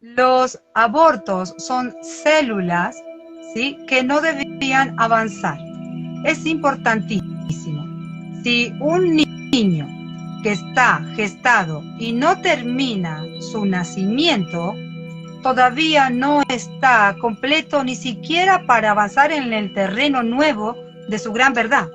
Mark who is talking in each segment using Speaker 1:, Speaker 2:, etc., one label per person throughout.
Speaker 1: Los abortos son células, ¿sí?, que no deberían avanzar. Es importantísimo. Si un niño que está gestado y no termina su nacimiento, todavía no está completo ni siquiera para avanzar en el terreno nuevo de su gran verdad.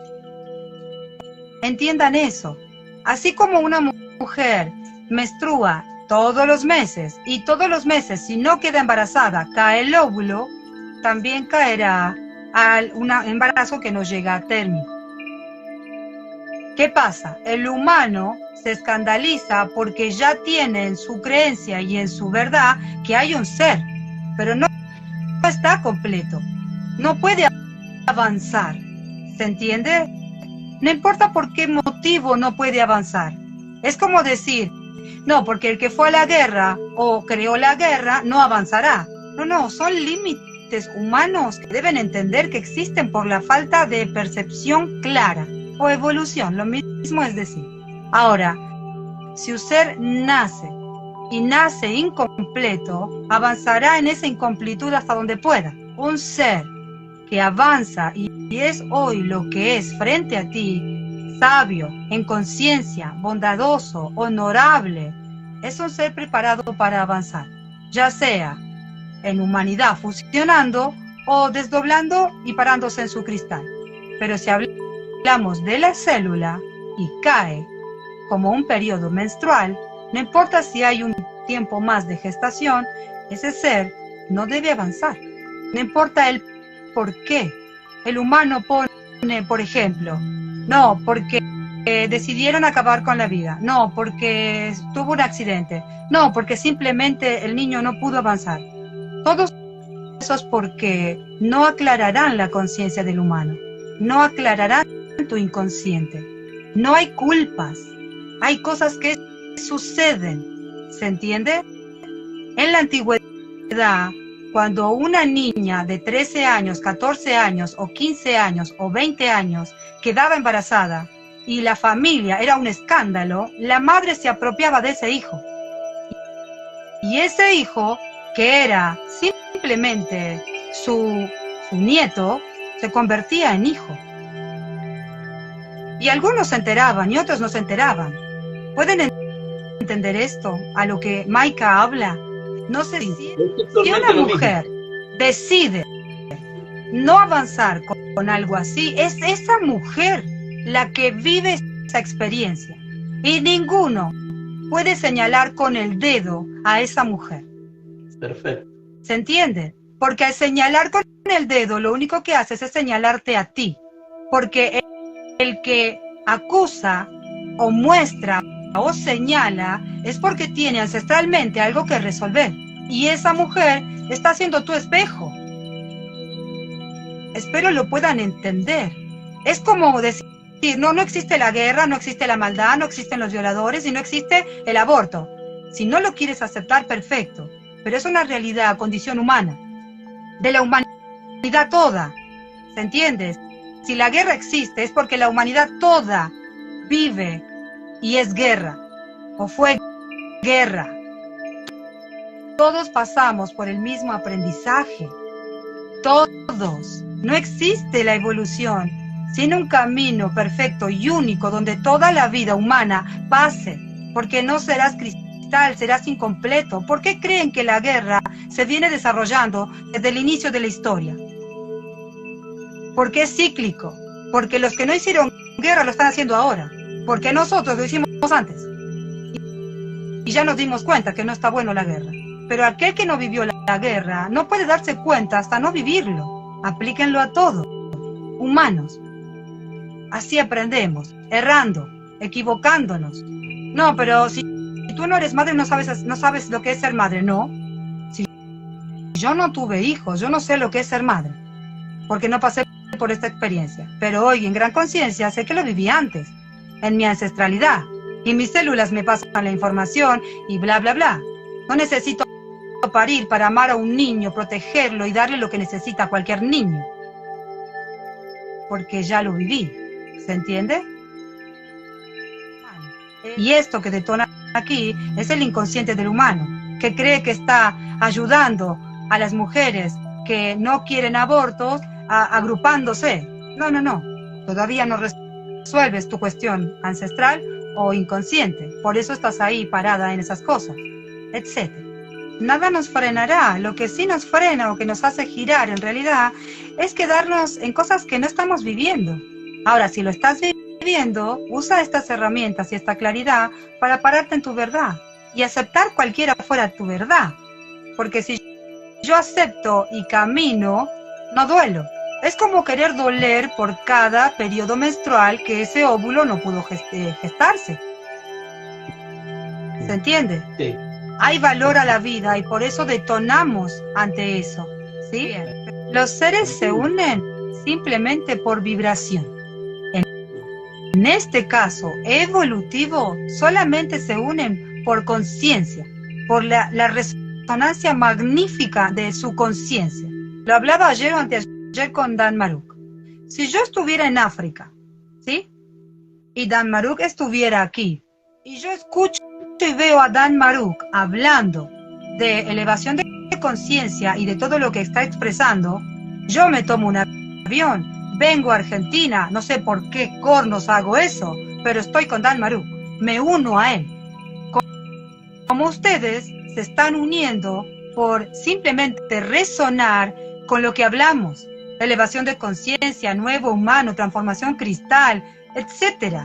Speaker 1: Entiendan eso. Así como una mujer menstrua todos los meses y todos los meses, si no queda embarazada, cae el óvulo, también caerá un embarazo que no llega a término. ¿Qué pasa? El humano se escandaliza porque ya tiene en su creencia y en su verdad que hay un ser, pero no está completo, no puede avanzar, ¿se entiende? No importa por qué motivo no puede avanzar. Es como decir, no, porque el que fue a la guerra o creó la guerra no avanzará. No, son límites humanos que deben entender que existen por la falta de percepción clara o evolución, lo mismo es decir. Ahora, si un ser nace y nace incompleto, avanzará en esa incompletud hasta donde pueda. Un ser que avanza y es hoy lo que es frente a ti, sabio, en conciencia, bondadoso, honorable, es un ser preparado para avanzar, ya sea en humanidad fusionando o desdoblando y parándose en su cristal. Pero si hablamos de la célula y cae como un periodo menstrual, no importa si hay un tiempo más de gestación, ese ser no debe avanzar. No importa el por qué. El humano pone, por ejemplo, no, porque decidieron acabar con la vida, no, porque tuvo un accidente, no, porque simplemente el niño no pudo avanzar. Todos esos porque no aclararán la conciencia del humano, no aclararán tu inconsciente. No hay culpas, hay cosas que suceden, ¿se entiende? En la antigüedad, cuando una niña de 13 años, 14 años o 15 años o 20 años quedaba embarazada y la familia era un escándalo, la madre se apropiaba de ese hijo. Y ese hijo, que era simplemente su nieto, se convertía en hijo. Y algunos se enteraban y otros no se enteraban. ¿Pueden entender esto a lo que Maika habla? No sé si una mujer decide no avanzar con algo así, es esa mujer la que vive esa experiencia. Y ninguno puede señalar con el dedo a esa mujer.
Speaker 2: Perfecto.
Speaker 1: ¿Se entiende? Porque al señalar con el dedo, lo único que haces es señalarte a ti. Porque el que acusa o muestra o señala es porque tiene ancestralmente algo que resolver. Y esa mujer está siendo tu espejo. Espero lo puedan entender. Es como decir, no existe la guerra, no existe la maldad, no existen los violadores y no existe el aborto. Si no lo quieres aceptar, perfecto. Pero es una realidad, condición humana. De la humanidad toda. ¿Se entiende? Si la guerra existe es porque la humanidad toda vive y es guerra. O fue guerra. Todos pasamos por el mismo aprendizaje. Todos. No existe la evolución sin un camino perfecto y único donde toda la vida humana pase, porque no serás cristal, serás incompleto. ¿Por qué creen que la guerra se viene desarrollando desde el inicio de la historia? Porque es cíclico, porque los que no hicieron guerra lo están haciendo ahora, porque nosotros lo hicimos antes. Y ya nos dimos cuenta que no está bueno la guerra. Pero aquel que no vivió la guerra no puede darse cuenta hasta no vivirlo. Aplíquenlo a todo. Humanos. Así aprendemos, errando, equivocándonos. No, pero si tú no eres madre, no sabes lo que es ser madre. No. Si yo no tuve hijos, yo no sé lo que es ser madre, porque no pasé por esta experiencia. Pero hoy, en gran conciencia, sé que lo viví antes, en mi ancestralidad. Y mis células me pasan la información y bla, bla, bla. No necesito parir para amar a un niño, protegerlo y darle lo que necesita a cualquier niño. Porque ya lo viví. ¿Se entiende? Y esto que detona aquí es el inconsciente del humano, que cree que está ayudando a las mujeres que no quieren abortos agrupándose. No, no, no. Todavía no resuelves tu cuestión ancestral o inconsciente. Por eso estás ahí parada en esas cosas, etc. Nada nos frenará. Lo que sí nos frena o que nos hace girar en realidad es quedarnos en cosas que no estamos viviendo. Ahora, si lo estás viviendo, usa estas herramientas y esta claridad para pararte en tu verdad y aceptar cualquiera fuera tu verdad. Porque si yo acepto y camino, no duelo. Es como querer doler por cada periodo menstrual que ese óvulo no pudo gestarse. ¿Se entiende?
Speaker 2: Sí.
Speaker 1: Hay valor a la vida y por eso detonamos ante eso, ¿sí? Los seres se unen simplemente por vibración. En este caso evolutivo, solamente se unen por conciencia, por la resonancia magnífica de su conciencia. Lo hablaba ayer o anteayer con Dan Maruk. Si yo estuviera en África, ¿sí? Y Dan Maruk estuviera aquí, y yo escucho y veo a Dan Maruk hablando de elevación de conciencia y de todo lo que está expresando, yo me tomo un avión, vengo a Argentina, no sé por qué cornos hago eso, pero estoy con Dan Maruk, me uno a él. Como ustedes se están uniendo por simplemente resonar con lo que hablamos, elevación de conciencia, nuevo humano, transformación cristal, etc.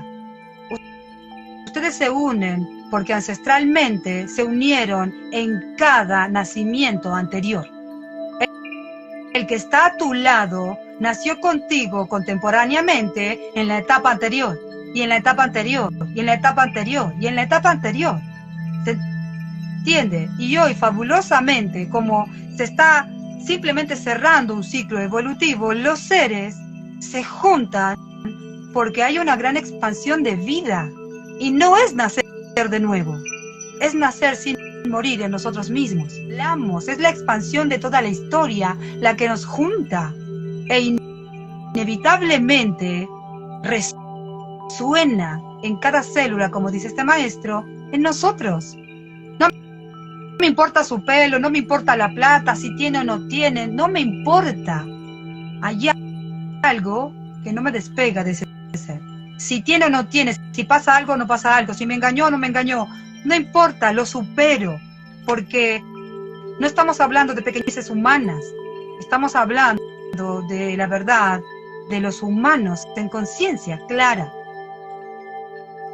Speaker 1: Ustedes se unen porque ancestralmente se unieron en cada nacimiento anterior. El que está a tu lado nació contigo contemporáneamente en la etapa anterior, y en la etapa anterior, y en la etapa anterior, y en la etapa anterior. ¿Se entiende? Y hoy, fabulosamente, como se está simplemente cerrando un ciclo evolutivo, los seres se juntan porque hay una gran expansión de vida. Y no es nacer de nuevo, es nacer sin morir en nosotros mismos. Es la expansión de toda la historia la que nos junta e inevitablemente resuena en cada célula, como dice este maestro, en nosotros. No me importa su pelo, no me importa la plata, si tiene o no tiene, no me importa. Hay algo que no me despega de ese ser. Si tiene o no tiene, si pasa algo o no pasa algo, si me engañó o no me engañó, no importa, lo supero, porque no estamos hablando de pequeñeces humanas, estamos hablando de la verdad de los humanos en conciencia clara.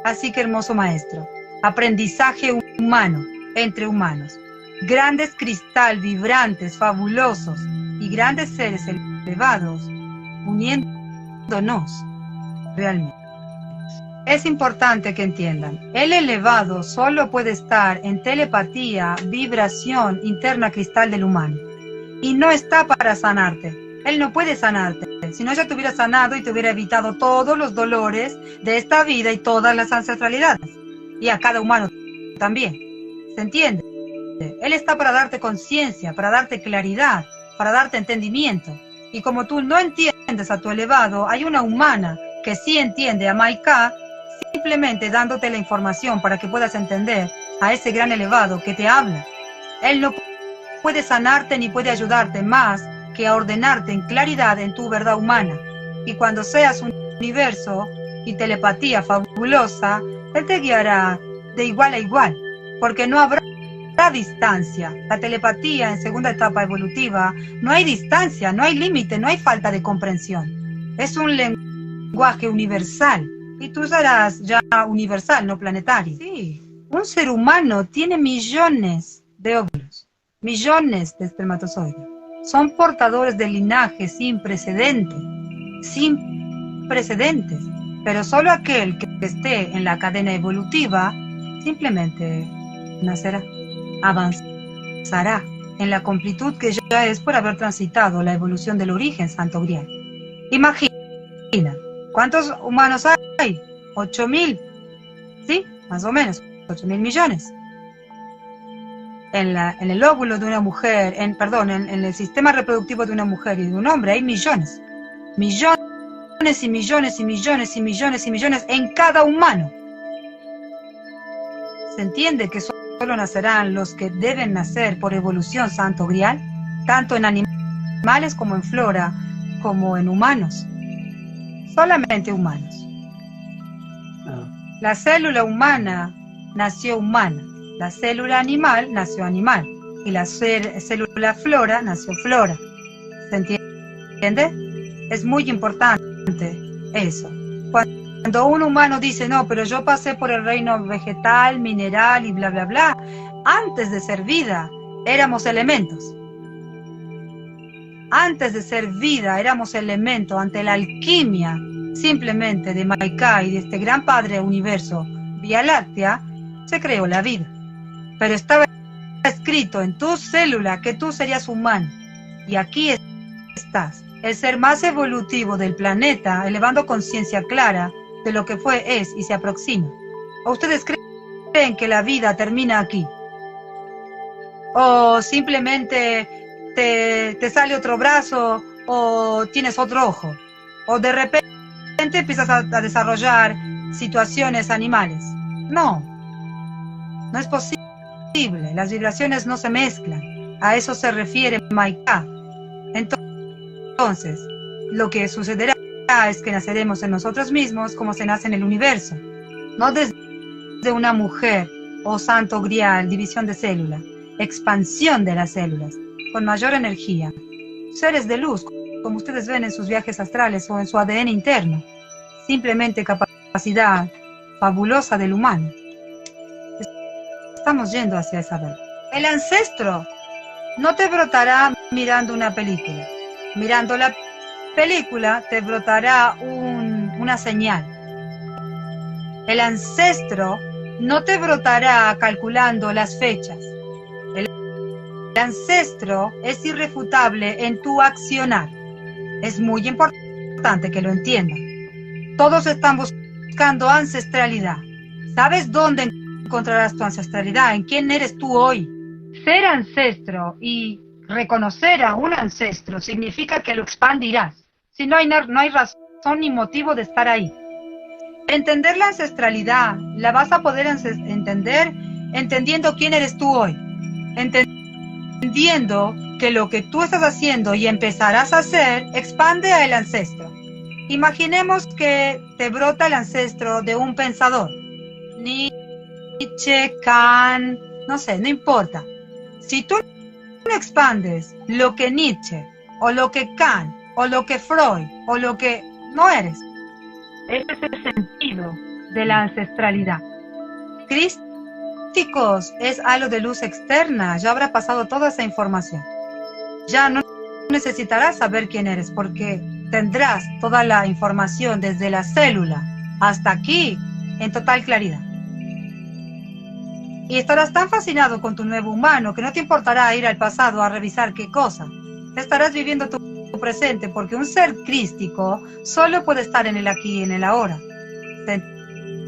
Speaker 1: Así que, hermoso maestro, aprendizaje humano entre humanos, grandes cristal vibrantes, fabulosos y grandes seres elevados, uniéndonos realmente. Es importante que entiendan, el elevado solo puede estar en telepatía, vibración interna cristal del humano. Y no está para sanarte. Él no puede sanarte. Si no, ya te hubiera sanado y te hubiera evitado todos los dolores de esta vida y todas las ancestralidades. Y a cada humano también. ¿Se entiende? Él está para darte conciencia, para darte claridad, para darte entendimiento. Y como tú no entiendes a tu elevado, hay una humana que sí entiende a Maika, simplemente dándote la información para que puedas entender a ese gran elevado que te habla. Él no puede sanarte ni puede ayudarte más que a ordenarte en claridad en tu verdad humana. Y cuando seas un universo y telepatía fabulosa, Él te guiará de igual a igual, porque no habrá distancia. La telepatía en segunda etapa evolutiva, no hay distancia, no hay límite, no hay falta de comprensión. Es un lenguaje universal. Y tú serás ya universal, no planetario. Sí, un ser humano tiene millones de óvulos, millones de espermatozoides. Son portadores de linaje sin precedentes, pero solo aquel que esté en la cadena evolutiva simplemente nacerá, avanzará en la completud que ya es por haber transitado la evolución del origen santo grial. Imagina, ¿cuántos humanos hay? 8.000, ¿sí? Más o menos, 8.000 millones. En el óvulo de una mujer, en el sistema reproductivo de una mujer y de un hombre hay millones. Millones y millones y millones y millones y millones en cada humano. Se entiende que solo nacerán los que deben nacer por evolución santo grial, tanto en animales como en flora, como en humanos. Solamente humanos. La célula humana nació humana, la célula animal nació animal, y la célula flora nació flora. ¿Se entiende? Es muy importante eso. Cuando un humano dice, no, pero yo pasé por el reino vegetal, mineral y bla, bla, bla, antes de ser vida, éramos elementos. Antes de ser vida, éramos elementos ante la alquimia, simplemente de Maika y de este gran padre universo, Vía Láctea, se creó la vida. Pero estaba escrito en tu célula que tú serías humano. Y aquí estás, el ser más evolutivo del planeta, elevando conciencia clara de lo que fue, es y se aproxima. ¿O ustedes creen que la vida termina aquí? ¿O simplemente te sale otro brazo o tienes otro ojo? ¿O de repente empiezas a desarrollar situaciones animales? No, no es posible. Las vibraciones no se mezclan. A eso se refiere Maika. Entonces, lo que sucederá es que naceremos en nosotros mismos como se nace en el universo, no desde una mujer o santo grial, división de célula, expansión de las células, con mayor energía, seres de luz, como ustedes ven en sus viajes astrales o en su ADN interno, simplemente capacidad fabulosa del humano. Estamos yendo hacia esa verdad. El ancestro no te brotará mirando una película. Mirando la película te brotará una señal. El ancestro no te brotará calculando las fechas. El ancestro es irrefutable en tu accionar. Es muy importante que lo entiendan. Todos están buscando ancestralidad. ¿Sabes dónde encontrarás tu ancestralidad? ¿En quién eres tú hoy? Ser ancestro y reconocer a un ancestro significa que lo expandirás. Si no hay razón ni motivo de estar ahí. Entender la ancestralidad la vas a poder entender entendiendo quién eres tú hoy. Entendiendo que lo que tú estás haciendo y empezarás a hacer expande a el ancestro. Imaginemos que te brota el ancestro de un pensador. Nietzsche, Kant, no sé, no importa. Si tú no expandes lo que Nietzsche, o lo que Kant, o lo que Freud, o lo que no eres. Ese es el sentido de la ancestralidad. Crísticos es halo de luz externa, ya habrá pasado toda esa información. Ya no necesitarás saber quién eres, porque tendrás toda la información desde la célula hasta aquí en total claridad. Y estarás tan fascinado con tu nuevo humano que no te importará ir al pasado a revisar qué cosa. Estarás viviendo tu presente porque un ser crístico solo puede estar en el aquí y en el ahora. ¿Se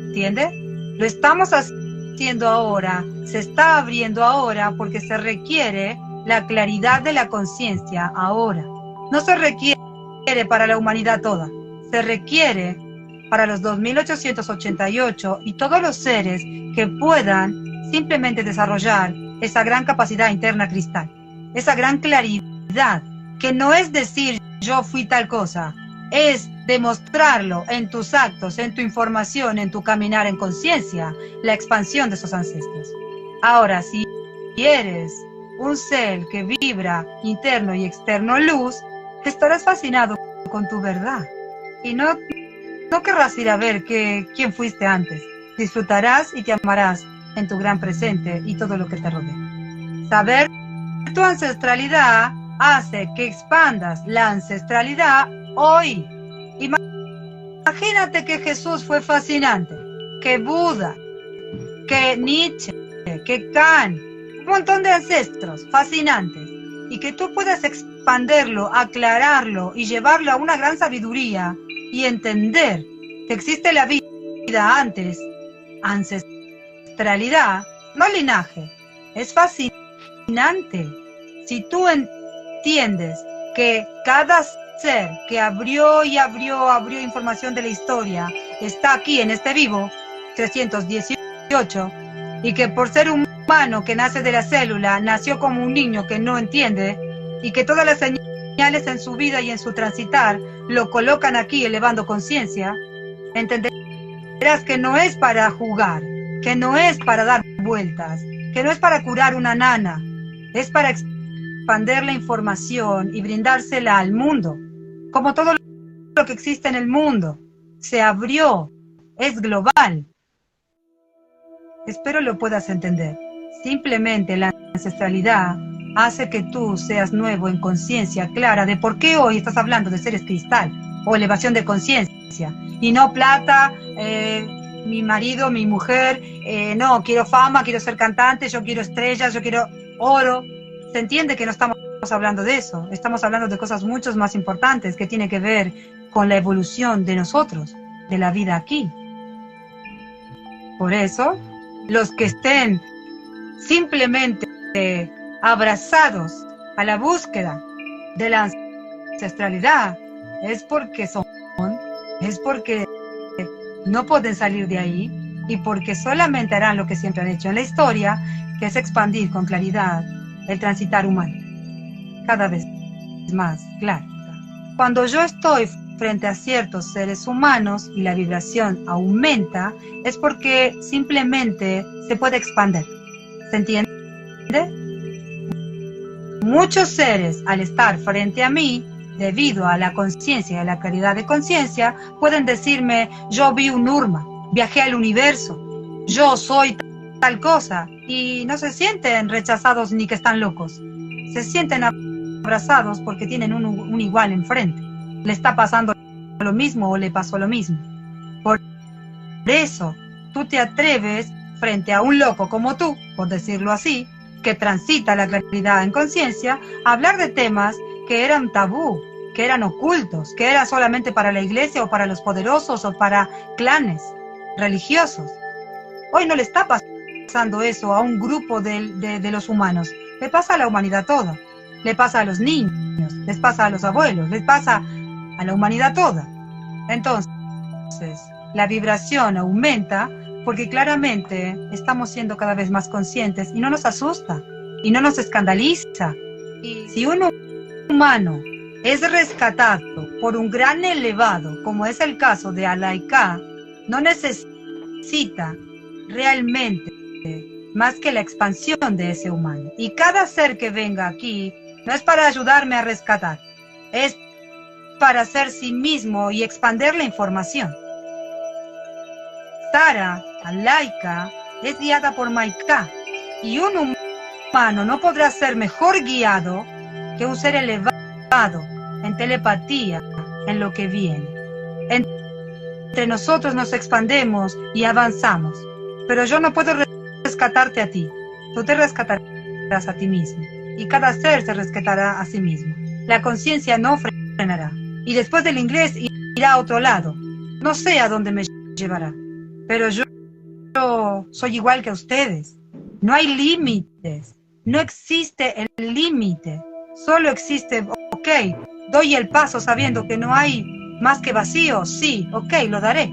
Speaker 1: entiende? Lo estamos haciendo ahora, se está abriendo ahora porque se requiere la claridad de la conciencia ahora. No se requiere para la humanidad toda, se requiere para los 2888 y todos los seres que puedan simplemente desarrollar esa gran capacidad interna cristal, esa gran claridad, que no es decir yo fui tal cosa, es demostrarlo en tus actos, en tu información, en tu caminar en conciencia, la expansión de esos ancestros. Ahora, si eres un ser que vibra interno y externo luz, estarás fascinado con tu verdad y no querrás ir a ver quién fuiste antes. Disfrutarás y te amarás en tu gran presente y todo lo que te rodea. Saber tu ancestralidad hace que expandas la ancestralidad hoy. Imagínate que Jesús fue fascinante, que Buda, que Nietzsche, que Kant, un montón de ancestros fascinantes, y que tú puedas expanderlo, aclararlo y llevarlo a una gran sabiduría y entender que existe la vida antes, ancestralidad, no linaje. Es fascinante. Si tú entiendes que cada ser que abrió información de la historia está aquí en este vivo 318 y que por ser humano que nace de la célula nació como un niño que no entiende y que todas las señales en su vida y en su transitar lo colocan aquí elevando conciencia, entenderás que no es para jugar, que no es para dar vueltas, que no es para curar una nana, es para expandir la información y brindársela al mundo, como todo lo que existe en el mundo. Se abrió, es global. Espero lo puedas entender. Simplemente la ancestralidad hace que tú seas nuevo en conciencia clara de por qué hoy estás hablando de seres cristal o elevación de conciencia y no plata, mi marido, mi mujer, no, quiero fama, quiero ser cantante, yo quiero estrellas, yo quiero oro. Se entiende que no estamos hablando de eso, estamos hablando de cosas mucho más importantes que tienen que ver con la evolución de nosotros, de la vida aquí. Por eso, los que estén simplemente abrazados a la búsqueda de la ancestralidad es porque no pueden salir de ahí y porque solamente harán lo que siempre han hecho en la historia, que es expandir con claridad el transitar humano, cada vez más claro. Cuando yo estoy frente a ciertos seres humanos y la vibración aumenta, es porque simplemente se puede expandir. ¿Se entiende? Muchos seres, al estar frente a mí, debido a la conciencia y a la claridad de conciencia, pueden decirme, yo vi un Urma, viajé al universo, yo soy tal cosa, y no se sienten rechazados ni que están locos. Se sienten abrazados porque tienen un igual enfrente. Le está pasando lo mismo o le pasó lo mismo. Por eso, tú te atreves frente a un loco como tú, por decirlo así, que transita la claridad en conciencia, a hablar de temas que eran tabú, que eran ocultos, que era solamente para la iglesia o para los poderosos o para clanes religiosos. Hoy no le está pasando eso a un grupo de los humanos, le pasa a la humanidad toda, le pasa a los niños, les pasa a los abuelos, les pasa a la humanidad toda. Entonces, la vibración aumenta porque claramente estamos siendo cada vez más conscientes y no nos asusta y no nos escandaliza. Y si un humano es rescatado por un gran elevado, como es el caso de Alaika, no necesita realmente más que la expansión de ese humano. Y cada ser que venga aquí no es para ayudarme a rescatar, es para ser sí mismo y expandir la información. Sara, Alaika, es guiada por Maika, y un humano no podrá ser mejor guiado que un ser elevado en telepatía, en lo que viene. Entre nosotros nos expandemos y avanzamos, pero yo no puedo rescatarte a ti, tú te rescatarás a ti mismo, y cada ser se rescatará a sí mismo. La conciencia no frenará, y después del inglés irá a otro lado. No sé a dónde me llevará, pero yo soy igual que ustedes. No hay límites, no existe el límite, solo existe, ok, doy el paso sabiendo que no hay más que vacío, sí, ok, lo daré.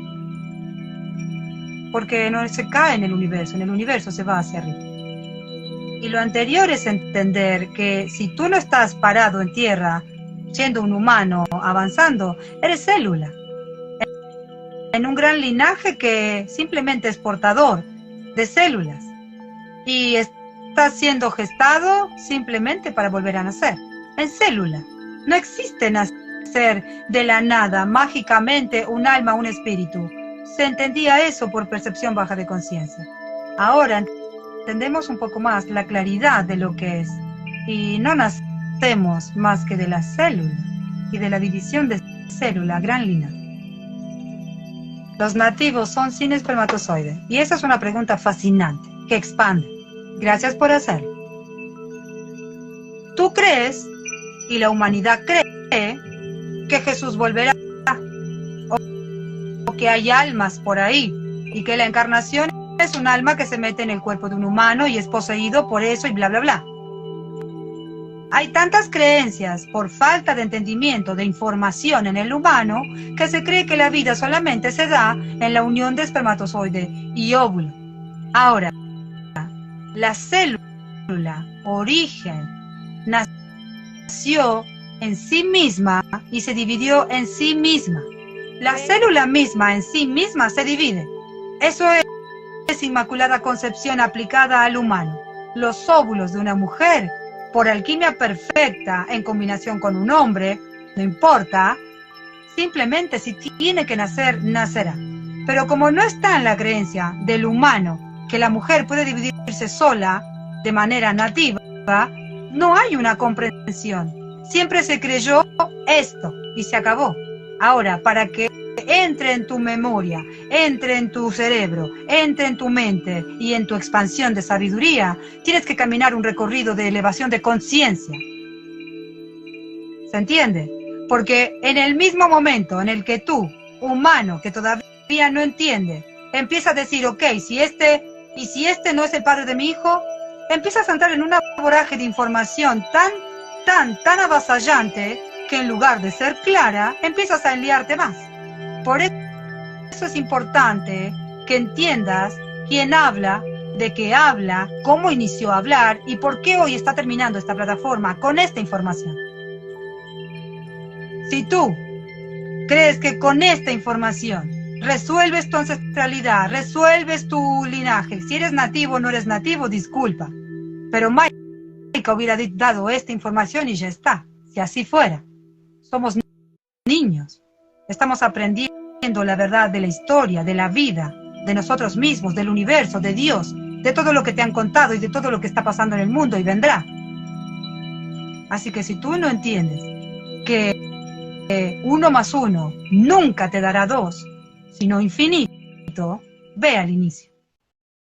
Speaker 1: Porque no se cae en el universo se va hacia arriba. Y lo anterior es entender que si tú no estás parado en tierra, siendo un humano, avanzando, eres célula. En un gran linaje que simplemente es portador de células. Y estás siendo gestado simplemente para volver a nacer. En célula. No existe nacer de la nada, mágicamente, un alma, un espíritu. Se entendía eso por percepción baja de conciencia. Ahora entendemos un poco más la claridad de lo que es. Y no nacemos más que de la célula y de la división de célula, gran linaje. Los nativos son sin espermatozoide. Y esa es una pregunta fascinante, que expande. Gracias por hacerlo. Tú crees, y la humanidad cree, que Jesús volverá, o que hay almas por ahí, y que la encarnación es un alma que se mete en el cuerpo de un humano y es poseído por eso y bla, bla, bla. Hay tantas creencias por falta de entendimiento de información en el humano que se cree que la vida solamente se da en la unión de espermatozoide y óvulo. Ahora, La célula, origen, nació en sí misma y se dividió en sí misma. La célula misma en sí misma se divide. Eso es Inmaculada Concepción aplicada al humano. Los óvulos de una mujer, por alquimia perfecta en combinación con un hombre, no importa, simplemente si tiene que nacer, nacerá. Pero como no está en la creencia del humano que la mujer puede dividirse sola de manera nativa, no hay una comprensión. Siempre se creyó esto y se acabó. Ahora, para que entre en tu memoria, entre en tu cerebro, entre en tu mente y en tu expansión de sabiduría, tienes que caminar un recorrido de elevación de conciencia. ¿Se entiende? Porque en el mismo momento en el que tú, humano, que todavía no entiende, empieza a decir, ok, ¿y si este no es el padre de mi hijo? Empiezas a entrar en una vorágine de información tan avasallante que en lugar de ser clara, empiezas a enliarte más. Por eso es importante que entiendas quién habla, de qué habla, cómo inició a hablar y por qué hoy está terminando esta plataforma con esta información. Si tú crees que con esta información resuelves tu ancestralidad, resuelves tu linaje, si eres nativo o no eres nativo, disculpa, pero Maika hubiera dado esta información y ya está, si así fuera. Somos niños, estamos aprendiendo la verdad de la historia, de la vida, de nosotros mismos, del universo, de Dios, de todo lo que te han contado y de todo lo que está pasando en el mundo y vendrá. Así que si tú no entiendes que 1 más 1 nunca te dará 2, sino infinito, ve al inicio.